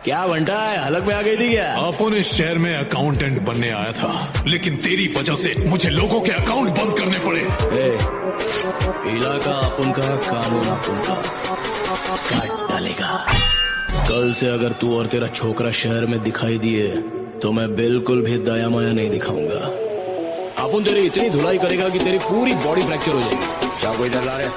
क्या बंटा है, हलक में आ गई थी क्या? अपन इस शहर में अकाउंटेंट बनने आया था, लेकिन तेरी वजह से मुझे लोगों के अकाउंट बंद करने पड़े। इलाका अपन का, कानून अपन का, काट डालेगा। कल से अगर तू और तेरा छोकरा शहर में दिखाई दिए तो मैं बिल्कुल भी दया माया नहीं दिखाऊंगा। अपन तेरी इतनी धुलाई करेगा कि तेरी पूरी बॉडी फ्रैक्चर हो जाएगी। क्या कोई डर रहा है?